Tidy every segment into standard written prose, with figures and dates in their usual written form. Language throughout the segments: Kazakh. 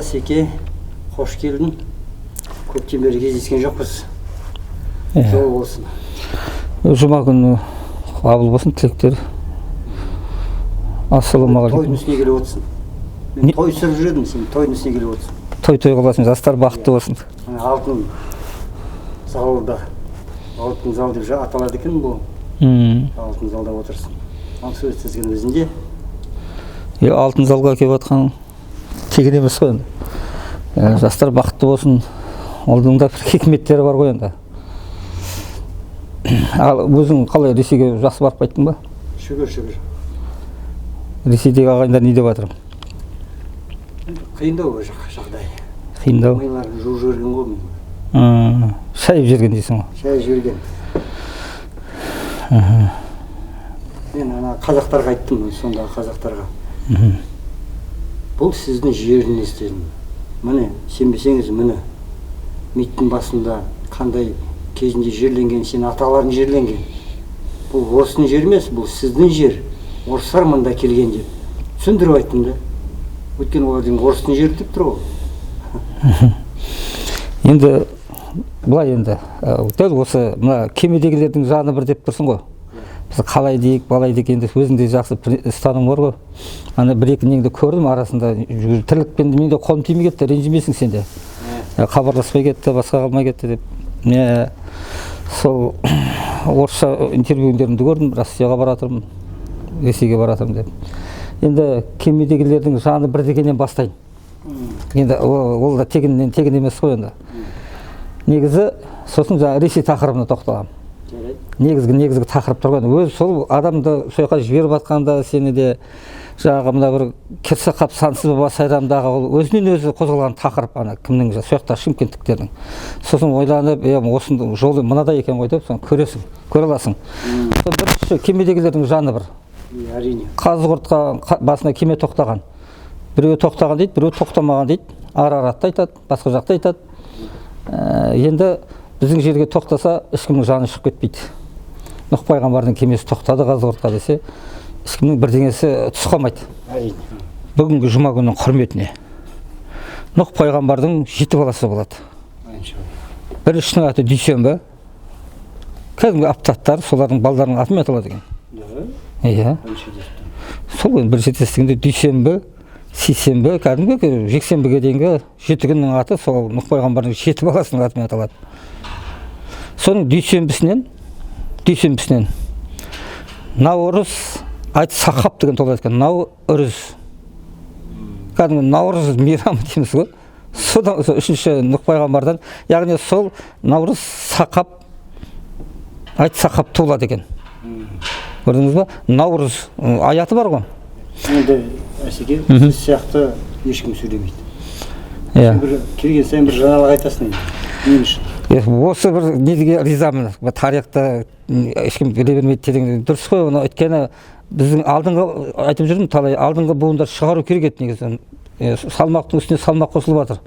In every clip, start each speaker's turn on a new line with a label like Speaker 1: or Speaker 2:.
Speaker 1: Асеке, қош келдің. Көптен бері кездескен жоқпыз. Жол болсын.
Speaker 2: Жұма күні қабыл болсын тілектер. Ассалаумағалейкум.
Speaker 1: Тойдың үстіне келіп отырсың. Мен той сүріп жүредім, сен тойдың үстіне келіп отырсың.
Speaker 2: Той қыласың, жастар бақытты болсын.
Speaker 1: Алтын залда, алтын зал деп аталады екен бұл. Алтын залда отырсың. Ал сөз тізген өзінде.
Speaker 2: Алтын залға келіп жатқан тегін емес қой енді. Жастар бақытты болсын. Олардың да бір хикметтері бар ғой енді. Ал өзің қалай Ресейге жақсы барып қайттың ба?
Speaker 1: Шүкір.
Speaker 2: Ресейдегі ағайындар не деп жатыр?
Speaker 1: Қиындау жағдай.
Speaker 2: Қиындау.
Speaker 1: Майларын жуып жіберген ғой мен.
Speaker 2: Шайып жүрген дейсің ғой?
Speaker 1: Шайып жіберген. Мен ана қазақтарға айттым, сондағы қазақтарға. Бұл сіздің жеріңіз дедім. Міне, сенбесеңіз міне, миттің басында қандай кезінде жерленген, сен аталарың жерленген. Бұл орыстың жері емес, бұл сіздің жер. Орыстар мында келген деп. Түсіндіріп айттым да. Өйткені олардың орыстың жері деп тұр ғой.
Speaker 2: Енді былай енді, дәл осы мына кемедегілердің жаны бір деп тұрсың ғой. Біз қалай дейік, балай дейік, енді өзіңде жақсы ұстаным бар ғой. Ана бір-екі неңді көрдім арасында, тірлікпен менде қолым тимей кетті, ренжімейсің сен де. Хабарласпай кетті, басқа қалмай кетті деп. Сол орысша интервьюлерімді көрдім, Россияға баратырмын, Ресейге баратырмын деп. Енді кемедегілердің жаны бір дегеннен бастайын. Енді ол да тегін емес қой енді. Негізі, сосын Ресей тақырыбына тоқталамын. Негізгі тақырып тұрған. Өз сол адамды сояққа жіберіп атқанда сені де жаңағы мына бір керсақап сансыз баба сайрамдағы ол өзінен өзі қозғалған тақырып ана кімнің сояқта шымкенттіктердің. Сосын ойланып, осының жолы мынадай екен ғой деп, соны көресің, көре аласың. Бірінші кемедегілердің жаны бір.
Speaker 1: Әрине.
Speaker 2: Қазығұртқа басына кеме тоқтаған. Біреу тоқтаған дейді, біреу тоқтамаған дейді. Араратты айтады, басқа жақты айтады. Енді біздің жерге тоқтаса, ешкімнің жаны шығып кетпейді. Нұх пайғамбардың кемесі тоқтады Қазығұртқа десе, ешкімнің бірдеңесі түс қалмайды. Бүгінгі жұма күнінің құрметіне Нұх пайғамбардың 7 баласы болады. Біріншінің аты Дүйсенбі. Кәдімгі аптаттар солардың балдарының атымен аталады екен. Иә. Сол бірінші тестігінде Дүйсенбі, Сейсенбі, кәдімгі жексенбіге дейінгі 7 күннің аты сол Нұх пайғамбардың 7 баласының атымен аталады. Соның дүйсенбісінен Наурыз айт сақап деген толады екен. Наурыз. Кәдімгі Наурыз мейрамы дейміз ғой. Содан үшінші Нұх пайғамбардан, яғни сол Наурыз сақап айт сақап толады екен. Көрдіңіз ба? Наурыз аяты бар ғой.
Speaker 1: Енді Асеке, сіз сияқты ешкім сөйлемейді. Келген сайын бір жаңалық айтасың енді. Мен үшін.
Speaker 2: Осы бір неге ризамын. Тарихта ешкім біле бермейді деген дұрыс қой. Өйткені біздің алдыңғы айтып жүрмін, талай алдыңғы буындар шығару керек еді негізі. Салмақтың үстіне салмақ қосылып жатыр.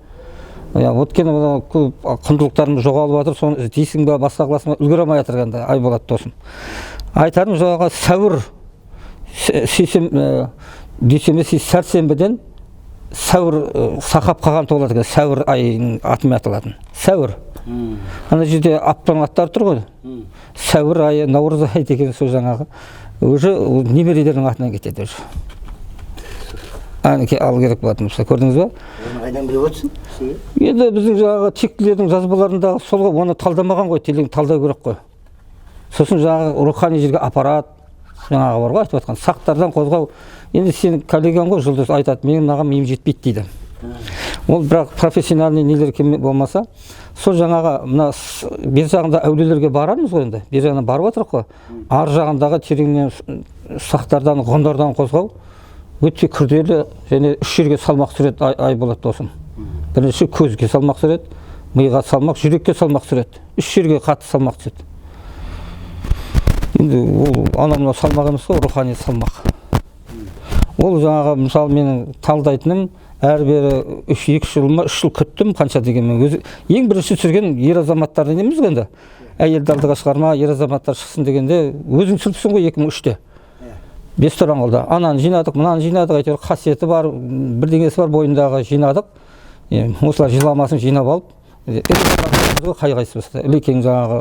Speaker 2: Өйткені құндылықтарымыз жоғалып жатыр. Соны дейсің ба, басқа қыласың ба, үлгере алмай жатыр енді Айболат досым. Айтарым жаңағы сәуір дүйсенбі сәрсенбіден сәуір сақап қалған толады екен. Сәуір айының атымен аталатын. Сәуір. Ана жерде аптың аттары тұр ғой. Сәуір айы, Наурыз айы деген сол жаңағы. Уже немерелердің атынан кетеді уже. Ал керек болатын болса, көрдіңіз ба?
Speaker 1: Оны қайдан біліп отырсың?
Speaker 2: Енді біздің жаңағы тектілердің жазбаларында сол ғой, оны талдамаған ғой, талдау керек қой. Сосын жаңағы рухани жерге апарат, жаңағы бар ғой, айтып жатқан сақтардан қозғау. Енді сен коллегаң ғой, Жұлдыз айтады, менің мынаған миым жетпейді дейді. Ол бірақ профессиональный нелер болмаса, сол жаңағы мына бер жағында әулиелерге барамыз ғой енді, бер жағына барып отырық қой. Ар жағындағы тереңнен сақтардан, ғұндардан қозғау өте күрделі және үш жерге салмақ түсіреді Айболат досым. Бірінші көзге салмақ түсіреді, миға салмақ, жүрекке салмақ түсіреді. Үш жерге қатты салмақ түседі. Енді ол анамына салмақ емес қой, рухани салмақ. Ол жаңағы мысалы менің талдайтыным әрбері 2 жыл ма 3 жыл күттім қанша дегенмен өзі ең бірінші түсірген ер азаматтарды неміз ғой енді. Әйелді алдыға шығарма, ер азаматтар шықсын дегенде өзің түсіріпсің ғой 2003-те. Бесторан қолда. Ананы жинадық, мынаны жинадық, әйтеуір қасиеті бар, бірдеңесі бар бойындағы жинадық. осылар жыламасын жинап алып қай қайсымыз ілекең жаңағы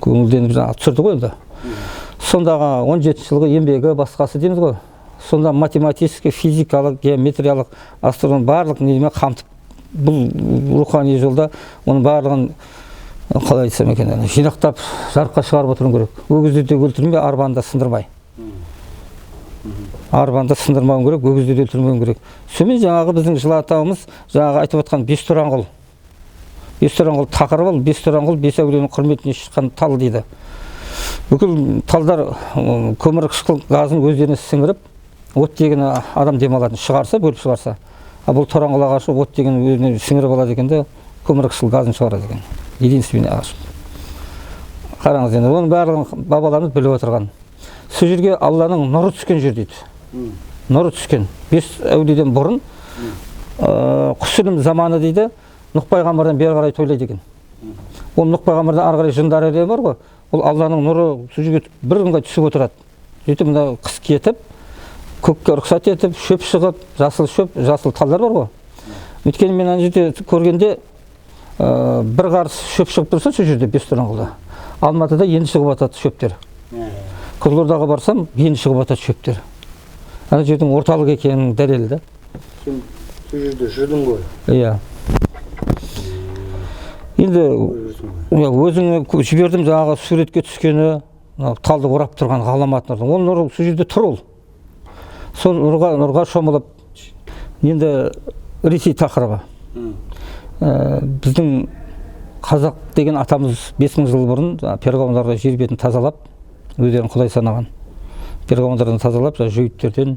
Speaker 2: көңілденіп жаңағы түсірді ғой енді. Сондағы 17 жылғы еңбегі басқасы дейміз ғой. Сонда математический, физикалық, геометриялық, астроном барлық немен қамтып, бұл рухани жолда оның барлығын қалай айтсам екен, жинақтап жарыққа шығарып отыру керек. Өгізді де өлтірмей, арбаны да сындырмай. Арбаны да сындырмауың керек, өгізді де өлтірмеуің керек. Сонымен жаңағы біздің жыл атауымыз жаңағы айтып отқан Бестұраңғұл. Бестұраңғұл тақырып ол, Бестұраңғұл бес әулиенің құрметіне шыққан тал дейді. Бүкіл талдар көмірқышқыл газын өздеріне сіңіріп, оттегін адам демалатын шығарса, бөліп шығарса. Бұл тораңғыл ағашы оттегін өзіне сіңіріп алады екен де, көмірқышқыл газын шығарады екен. Единственный ағаш. Қараңыз енді, оның барлығын бабаларымыз біліп отырған. Сол жерге Алланың нұры түскен жер дейді. Нұры түскен. 5 әулиеден бұрын құсылым заманы дейді, Нұх пайғамбардан бері қарай тойлайды екен. Ол Нұх пайғамбардан ары қарай жындар әлемі бар ғой. Ол Алланың нұры сол жерге бір күнге түсіп отырады. Сөйтіп мына қыс кетіп, көкке рұқсат етіп, шөп шығып, жасыл шөп, жасыл талдар бар ғой. Өйткені мен ана жерде көргенде бір қарыс шөп шығып тұрса сол жерде Бестұраңғылда. Алматыда енді шығып жатады шөптер. Қызылордаға барсам, енді шығып жатады шөптер. Ана жердің орталық екенінің дәлелі да.
Speaker 1: Сен сол жерде жүрдің ғой.
Speaker 2: Иә. Енді өзің жібердім жаңағы суретке түскені, талды орап тұрған ғаламат нұрдың. Ол нұр сол жерде тұр ол. Сол нұрға шомылып, енді Ресей тақырыбы. Біздің қазақ деген атамыз 5000 жыл бұрын перғауындарға жер бетін тазалап, өздерін құдай санаған. Перғауындардан тазалап, жүйіттерден,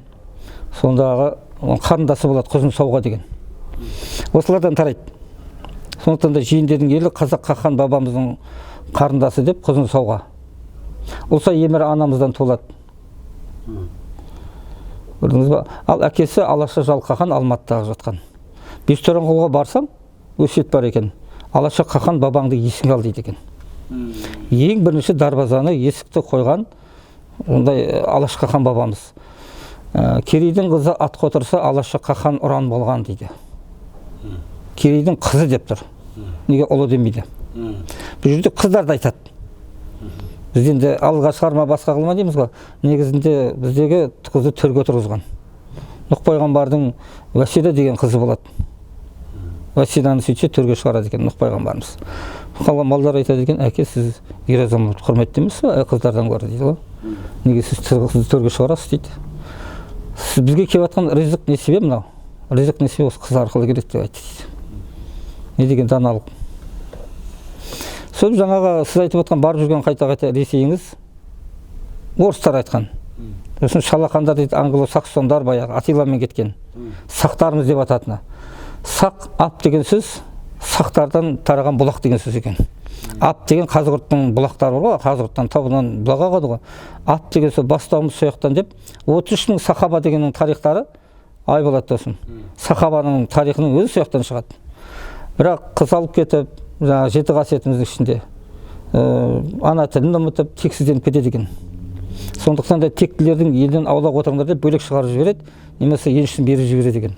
Speaker 2: сондағы қарындасы болады Құзын Сауға деген. Осылардан тарайды. Сондықтан да жиендердің елі қазақ қақан бабамыздың қарындасы деп Құзын Сауға. Олса Емір анамыздан толады. Көрдіңіз ба? Ал әкесі Алаша Жалқақан Алматыдағы жатқан. Бестұраңғылға барсам, өсиет бар екен. Алаша Қақан бабаңды есіңе ал дейді екен. Ең бірінші дарбазаны есікті қойған ондай Алаша Қақан бабамыз. Керейдің қызы ат қотырса Алаша Қақан ұран болған дейді. Керейдің қызы деп тұр. Неге ұлы демейді? Бұл жерде қыздарды айтады. Бізден де алға шығарма басқа қылма дейміз ғой. Негізінде біздегі қызды төрге отырғызған. Нұх пайғамбардың Уәсида деген қызы болады. Уәсиданы сөйтсе төрге шығарады екен Нұх пайғамбарымыз. Қалған малдар айтады екен, әке сіз ер азамат құрметтеміз бе қыздардан гөрі дейді ғой. Неге сіз қызды төрге шығарасыз дейді. Сіз бізге келіп жатқан ризық несібе мынау. Ризық несібе осы қыз арқылы келеді деп айтты дейді. Не деген даналық. Сол жаңағы сіз айтып отқан барып жүрген қайта-қайта Ресейіңіз орыстар айтқан. Сосын шалақандар дейді, англо-саксондар баяғы Атиламен кеткен. Сақтарымыз деп ататыны. Сақ, ап деген сөз сақтардан тараған бұлақ деген сөз екен. Ап деген Қазығұрттың бұлақтары бар ғой, Қазығұрттан табынан бұлақ ағады ғой. Ап деген сөз бастауымыз сояқтан деп 33 мың сахаба дегеннің тарихтары ай болады досын. Сахабаның тарихының өзі сояқтан шығады. Бірақ қыз алып кетіп, жаңағы 7 қасиетіміздің ішінде ана тілін ұмытып, тексізденіп кетеді екен. Сондықтан да тектілердің елден аулақ отырыңдар деп бөлек шығарып жібереді, немесе еншісін беріп жібереді екен.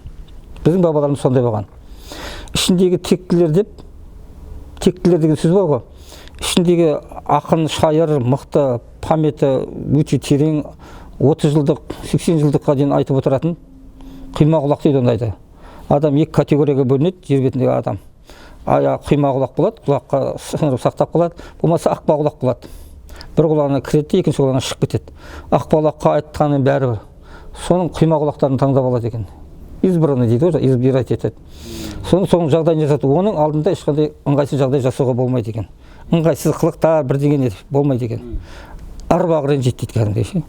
Speaker 2: Біздің бабаларымыз сондай болған. Ішіндегі тектілер деп, тектілер деген сөз бар ғой. Ішіндегі ақын, шайыр, мықты, памяты өте терең, 30 жылдық, 80 жылдыққа дейін айтып отыратын құйма құлақ дейді ондайды. Адам екі категорияға бөлінеді, жер бетіндегі адам. Құйма құлақ болады, құлаққа сіңіріп сақтап қалады, болмаса ақба құлақ болады. Бір құлағына кіреді, екінші құлағына шығып кетеді. Ақба құлаққа айтқанның бәрі бар. Соның құйма құлақтарын таңдап алады екен. Избраны дейді ғой, избирать етеді. Соның жағдайын жасады. Оның алдында ешқандай ыңғайсыз жағдай жасауға болмайды екен. Ыңғайсыз қылықтар бірдеңе болмайды екен. Арбағы ренжиді дейді кәдімгідей.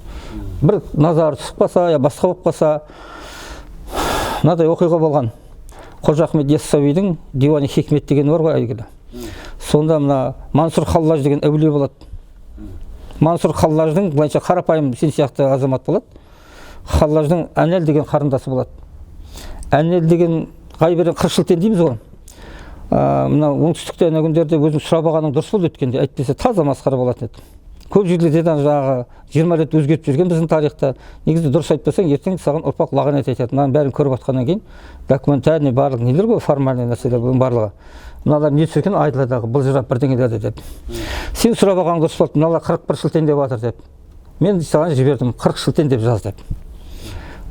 Speaker 2: Бір назары түсіп қалса, я басқа болып қалса, мынадай оқиға болған. Қожа Ахмет Яссауидің Дивани Хикмет деген бар ғой әйгілі. Сонда мына Мансұр Халлаж деген әулие болады. Мансұр Халлаждың былайша қарапайым сен сияқты азамат болады. Халлаждың Әнел деген қарындасы болады. Әнел деген ғайберен қыршылтен дейміз ғой. Мына оңтүстікте ана күндерде өзім сұрап алғаның дұрыс болды өткенде, әйтпесе таза масқара болатын еді. көп жерлерде жаңағы 20 рет өзгеріп жүрген біздің тарихта. Негізі дұрыс айтпасаң, ертең саған ұрпақ лағанет айтады. Мынаның бәрін көріп жатқаннан кейін документальный барлық нелер ғой, формальный нәрселер бұның барлығы. Мыналар не түсірген айдыладағы былжырап бірдеңелерді деп. Сен сұрап алған дұрыс болды, мыналар 41 шілтен деп жатыр деп. Мен саған жібердім 40 шілтен деп жаз деп.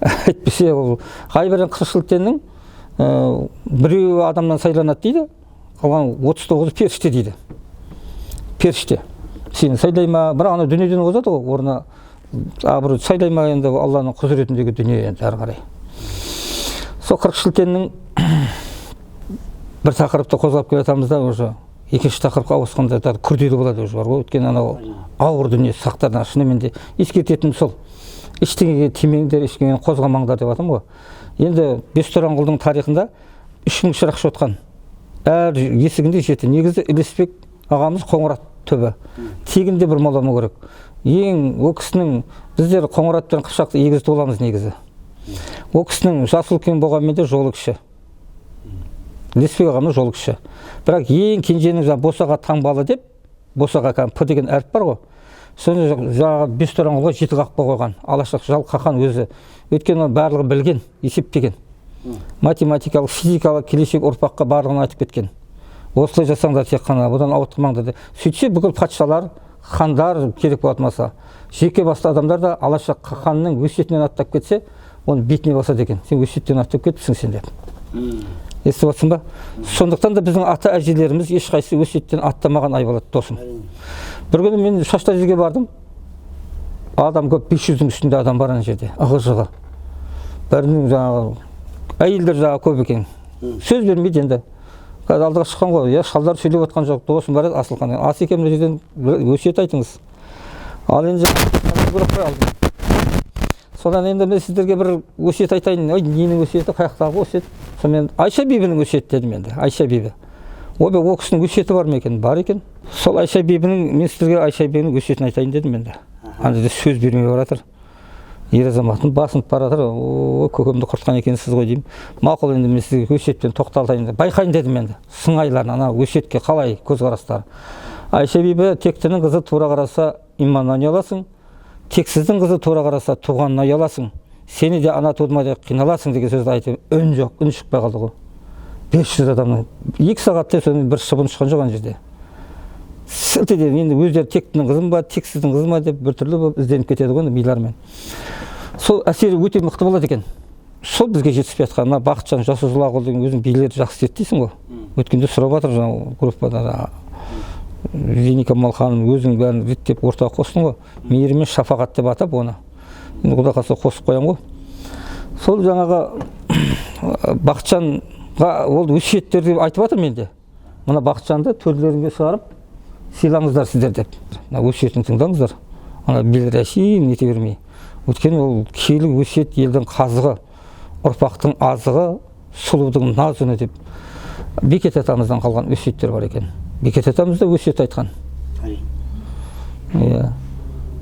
Speaker 2: Әйтпесе ол қайбірін 40 шілтеннің біреуі адамнан сайланады дейді, қалған 39-ы періште дейді. Періште. Сені сайлай ма, бірақ ана дүниеден озады ғой, орнына абырой сайлай ма, енді Алланың құзыретіндегі дүние енді әрі қарай. Сол 40 шілтеннің бір тақырыпты қозғап келе жатамыз да, уже екінші тақырыпқа ауысқанда күрделі болады уже бар ғой. Өйткені анау ауыр дүние сақтардан шынымен де ескертетінім сол. Ештеңеге тимеңдер, ештеңені қозғамаңдар деп жатырмын ғой. Енді Бестораңғұлдың тарихында 3000 шырақшы отқан. Әр есігінде жеті. Негізі Ілеспек ағамыз Қоңырат түбі. Тегінде бір моламу керек. Ең о кісінің біздер Қоңыраттан Қыпшақты егізді боламыз негізі. О кісінің жасы үлкен болғанмен де жолы кіші. Ілеспек ағамыз жолы кіші. Бірақ ең кенженің босаға таңбалы деп, босаға П деген әріп бар ғой. Соны жаңағы Бестораңғұлға 7 қақпа қойған. Алашақ жал қақан өзі. Өйткені барлығы білген, есептеген. Математикалық, физикалық келешек ұрпаққа барлығын айтып кеткен. Осылай жасаңдар тек қана, бұдан ауытқымаңдар деп. Сөйтсе бүкіл патшалар, хандар керек болатмаса, жеке басты адамдар да Алашақ қақанның өсиетінен аттап кетсе, оны бетіне басады екен. Сен өсиеттен аттап кетіпсің сен деп. Естіп отырсың ба? Сондықтан да біздің ата әжелеріміз ешқайсысы өсиеттен аттамаған Айболат досым. Бір күні мен шашта жерге бардым. Адам көп, 500-дің үстінде адам бар ана жерде, ығы-жығы. Бәрінің жаңағы әйелдер жағы көп екен. Сөз бермейді енді. Қазір алдыға шыққан ғой, я шалдар сөйлеп отқан жоқ. Досым бар еді, Асылхан. Асеке мына жерден өсиет айтыңыз. Ал енді содан енді мен сіздерге бір өсиет айтайын. Ой, ненің өсиеті, қаяқтағы өсиет? Сонымен Айша бибінің өсиеті дедім енді. Айша биби. О кісінің өсиеті бар ма екен? Бар екен. Сол Айша бибінің, мен сіздерге Айша бибінің өсиетін айтайын дедім енді. Анда сөз бермей баратыр. Ер азаматын басынып баратыр. О, көкемді құртқан екенсіз ғой деймін. Мақұл, енді мен сізге өсиетпен тоқталтайын деп байқайын дедім енді. Сыңайларын, ана өсиетке қалай көзқарастары. Айша биби тектінің қызы тура қараса иманнан ұяласың. Тексіздің қызы тура қараса туғанына ұяласың. Сені де ана тудырмай қиналасың деген сөзді айтып, үн жоқ, үн шықпай қалды ғой. 500 адамның 2 сағатта соның бір шыбын шыққан жоқ ана жерде. Сілтеден енді өздері тектінің қызын ба, тексіздің қызы ма деп біртүрлі болып ізденіп кетеді ғой милармен. Сол әсері өте мықты болады екен. Сол бізге жетіспей жатқан. Мына Бақытжан Жасұзұлағұл деген өзің билерді жақсы зерттейсің ғой. Өткенде сұрап жатыр жаңағы группада. Зейника Малханым өзің бәрін реттеп ортаға қостың ғой. Мейірім мен шафағат деп атап оны. Енді Құда қаласа қосып қоямын ғой. Сол жаңағы Бақытжанға ол өсиеттерді айтып жатыр менде. Мына Бақытжанды төрлеріңге шығарып сыйлаңыздар сіздер деп. Өсиетін тыңдаңыздар. Ана билер әшейін ете бермей. Өйткені ол киелі өсиет елдің қазығы, ұрпақтың азығы, сұлудың назыны деп. Бекет атамыздан қалған өсиеттер бар екен. Бекет атамыз да өсиет айтқан.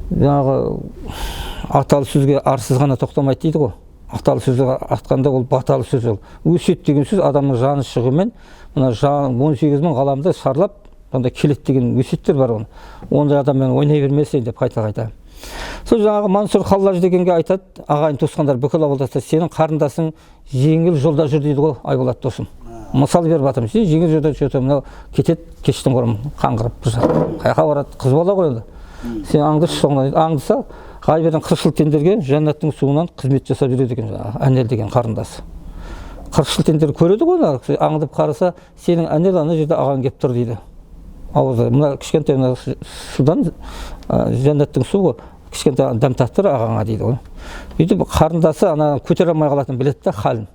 Speaker 2: Жаңағы аталы сөзге арсыз ғана тоқтамайды дейді ғой. Аталы сөзді атқанда ол баталы сөз ол. Өсиет деген сөз адамның жаны шығуымен, мына 18 мың ғаламда шарлап, онда келет деген өсиеттер бар оны. Ондай адаммен ойнай бермесең деп қайта-қайта. Сол жаңағы Мансұр Қаллаж дегенге айтады, ағайын туысқандар бүкіл ауылдастар, сенің қарындасың жеңіл жолда жүр дейді ғой, Айболат досым. Мысал беріп жатырмын, сен жеңіл жолда жүреді, мынау кетеді, кештің құрым қаңғырып бір жақ. Қаяққа барады, қыз бала ғой енді. Сен аңдыш соңынан аңдыса, Ғайберден 40 шілтендерге жәннаттың суынан қызмет жасап жүреді екен жаңағы Әнел деген қарындасы. 40 шілтендер көреді ғой, аңдып қараса, сенің Әнел ана жерде ағаң келіп тұр дейді. Ауызы, мына кішкентай судан жәннаттың суы кішкентай дәм таттыр ағаңа дейді ғой. Өйтіп қарындасы ана көтере алмай қалатын біледі да халін.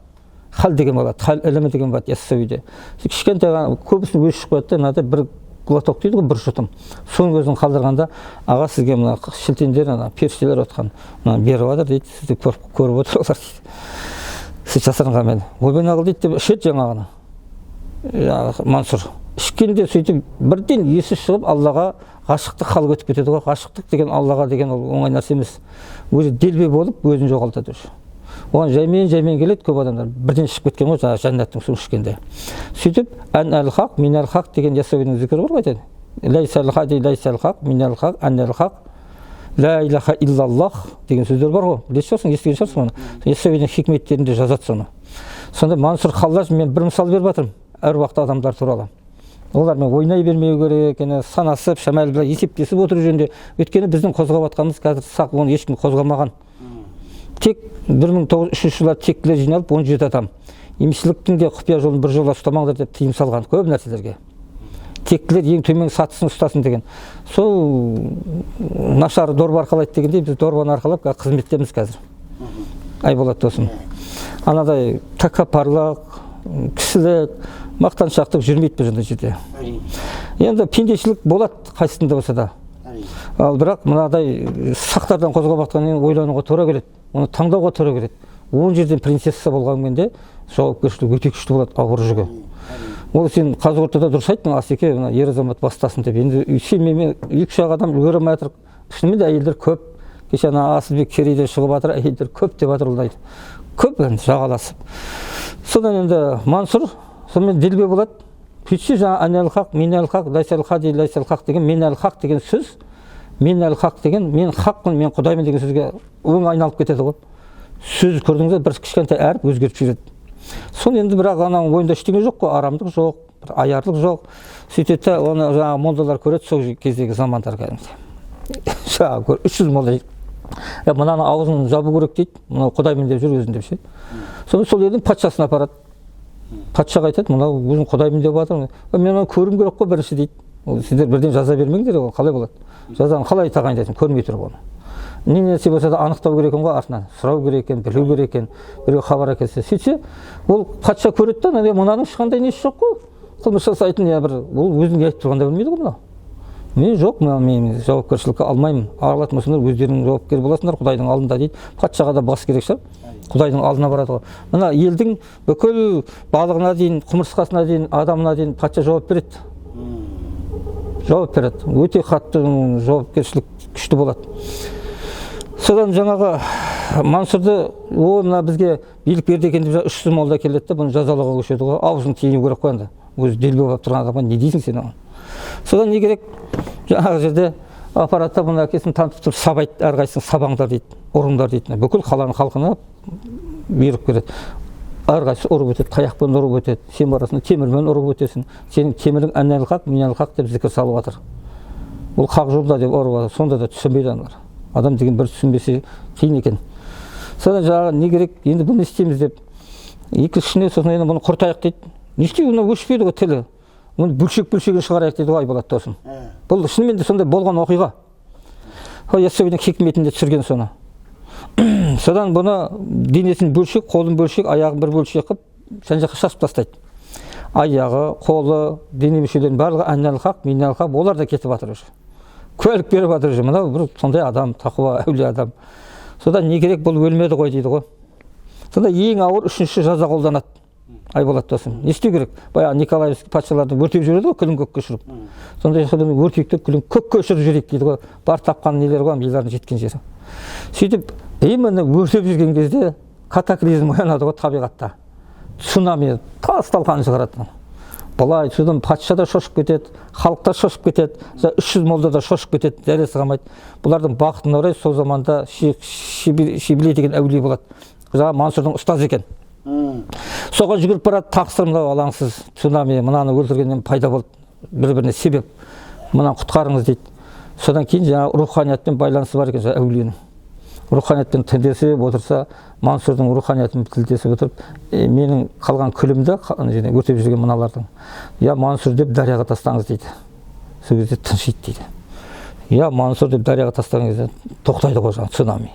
Speaker 2: Хал деген болады, хал ілімі деген болады яссауиде. Кішкентай көбісін өзі шығып қояды да, мынада бір глоток дейді ғой, бір жұтым. Соның өзін қалдырғанда, аға сізге мына шілтендер, періштелер отқан, беріп жатыр дейді, сізді көріп отыр олар дейді. Сіз жасырынғанмен. Ойбай нағыл дейді деп ішеді жаңағыны. Мансұр. Ішкенде сөйтіп бірден есі шығып Аллаға ғашықтық хал өтіп кетеді ғой. Ғашықтық деген Аллаға деген ол оңай нәрсе емес. Өзі делбе болып өзін жоғалтады уже. Оған жаймен келеді көп адамдар. Бірден шығып кеткен ғой жаңағы жәннаттың суын ішкенде. Сөйтіп ән әл-хақ, мен әл-хақ деген яссауидің зікірі бар ғой айтады. лайсал хади лайсал хақ, минал хақ, аннал хақ, ла илаха иллаллах деген сөздер бар ғой. Білесіз шығарсың, естіген шығарсың оны. Яссауидің хикметтерінде жазады соны. Сонда Мансұр Халлаж, мен бір мысал беріп жатырмын әруақты адамдар туралы. Олармен ойнай бермеу керек, санасып, шамәл біле есептесіп отыру жөнінде. Өйткені біздің қозғап жатқанымыз қазір сақ, оны ешкім қозғамаған. Тек 1903 жылы тектілер жиналып 17 адам. Емшіліктің де құпия жолын бір жола ұстамаңдар деп тыйым салған көп нәрселерге. Тектілер ең төмен сатысын ұстасын деген. Сол нашар дорба арқалайды дегенде біз дорбаны арқалап қызметтеміз қазір. Айболат досым. Анадай тәкаппарлық, кісілік, мақтаншақтық жүрмейді бұл жерде. Енді пендешілік болады қайсысында болса да. Ал бірақ мынадай сақтардан қозғап жатқаннан ойлануға тура келеді. Оны таңдауға тура келеді. 10 жерден принцесса болғанмен де жауапкершілік өте күшті болады ауыр жүгі. Ол сен қазір ортада дұрыс айттың, Асеке, ер азамат бастасын деп. Енді сен менімен 2-3 адам үлгере алмай жатыр. Шынымен де әйелдер көп. Кеше ана Асылбек Керейде шығып жатыр, әйелдер көп деп жатыр олайды. Көп енді жағаласып. Содан енді Мансұр, сонымен делбе болады. Сөйтсе жаңа аннал хақ, минал хақ, лайсал хади лайсал хақ деген, минал хақ деген сөз, минал хақ деген, мен хақпын, мен құдаймын деген сөзге өң айналып кетеді ғой. Сөз көрдіңіз, бір кішкентай әріп өзгеріп жүреді. Сол енді бірақ ананың ойында ештеңе жоқ қой, арамдық жоқ, бір аярлық жоқ. Сөйтеді, оны жаңағы молдалар көреді сол кездегі замандар кәдімгі. Жаңағы 300 молда мынаны аузын жабу керек дейді, мынау құдаймын деп жүр өзін деп ше. Соны сол елдің патшасына апарады. Патшаға айтады, мынау өзін құдаймын деп жатыр. Мен оны көрім керек қой бірінші дейді. Сіздер бірден жаза бермеңдер, ол қалай болады? Жазаны қалай тағайындайсың, көрмей тұрып оны. Не нәрсе болса да анықтау керек екен ғой артынан, сұрау керек екен, білу керек екен, біреу хабар әкелсе. Сөйтсе, ол патша көреді да, мынаның ешқандай несі жоқ қой. Қылмыс жасайтын ол өзінің айтып тұрғанда білмейді ғой мынау. Мен жоқ, мен жауапкершілікке алмаймын. Аралатын болсаңдар өздерінің жауапкер боласыңдар Құдайдың алдында дейді. Патшаға да бас керек шығар. Құдайдың алдына барады ғой. Мына елдің бүкіл балығына дейін, құмырсқасына дейін, адамына дейін патша жауап береді. Жауап береді. Өте қатты жауапкершілік күшті болады. Содан жаңағы Мансұрды, мына бізге билік берді екен деп 300 молда келеді де, бұны жазалауға көшеді ғой. Аузын тиіну керек қой енді. Өзі делбе болып тұрған адамға не дейсің сен оған? Содан не керек? Жаңағы жерде аппаратта бұны әкесін танытып тұрып сабайды, әрқайсың сабаңдар дейді, ұрыңдар дейді. Бүкіл қаланың халқына бұйрық береді. Әрқайсысы ұрып өтеді, таяқпен ұрып өтеді. Сен барасың, темірмен ұрып өтесің. Сенің темірің аннал хақ, минал хақ деп зікір салып жатыр. Ол хақ жолда деп ұрып жатыр. Сонда да түсінбейді аналар. Адам деген бір түсінбесе қиын екен. Содан жаңағы не керек? Енді бұны істейміз деп. Екіншісіне сосын енді бұны құртайық дейді. Не істейді? Оны өшпейді ғой тілі. Оны бөлшек-бөлшегін шығарайық дейді ғой Айболат досым. Бұл шынымен де сондай болған оқиға. Яссауидің хикметінде түсірген соны. Содан бұны денесін бөлшек, қолын бөлшек, аяғын бір бөлшек қылып, жан-жаққа шашып тастайды. Аяғы, қолы, дене мүшелерінің барлығы аннал хақ, минал хақ, олар да кетіп жатыр уже. Куәлік беріп жатыр уже. Мынау бір сондай адам, тақуа, әулие адам. Содан не керек, бұл өлмеді ғой дейді ғой. Сонда ең ауыр 3-ші жаза қолданады. Айболат досым. Не істеу керек? Баяғы Николаевский патшаларды өртеп жүреді ғой, күлін көкке ұшырып. Сондай адамның өртекті күлін көкке ұшырып жүрейік дейді ғой. Бар тапқан нелер ғой, милардың жеткен жері. Сөйтіп, именно өртеп жүрген кезде катаклизм оянады ғой табиғатта. Цунами тас-талқан шығарады. Бұлай содан патша да шошып кетеді, халық та шошып кетеді, 300 молда да шошып кетеді, зәресі қалмайды. Бұлардың бақытына орай сол заманда Шибли деген әулие болады. Жаңа Мансұрдың ұстаз екен. Соған жүгіріп барады, тақсырымдау алаңсыз цунами, мынаны өлтіргеннен пайда болды, бір-біріне себеп, мынаны құтқарыңыз дейді. Содан кейін жаңа руханиятпен байланысы бар екен әулиенің. Руханиятпен тілдесіп отырса, Мансұрдың руханиятпен тілдесіп отырып, менің қалған күлімді өртеп жүрген мыналардың. Я Мансұр деп дарияға тастаңыз дейді. Сол кезде тыншиды дейді. Я Мансұр деп дарияға тастаған кезде тоқтайды ғой жаңа цунами.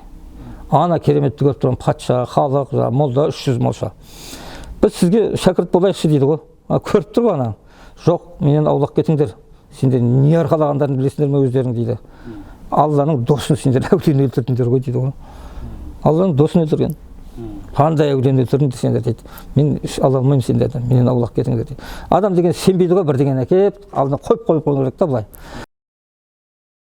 Speaker 2: Ана кереметті көріп тұрған патша, халық, молда 300 молша. Біз сізге шәкірт болайықшы дейді ғой. Көріп тұр ана. Жоқ, менен аулақ кетіңдер. Сендер не арқалағандарын білесіңдер ме өздерің дейді. Алланың досын сендер әулиені өлтірдіңдер ғой дейді ғой. Алланың досын өлтірген. Қандай әулиені өлтірдің десеңдер дейді. Мен ала алмаймын сендерден, менен аулақ кетіңдер дейді. Адам деген сенбейді ғой, бірдеңені әкеп, алдына қойып керек та былай.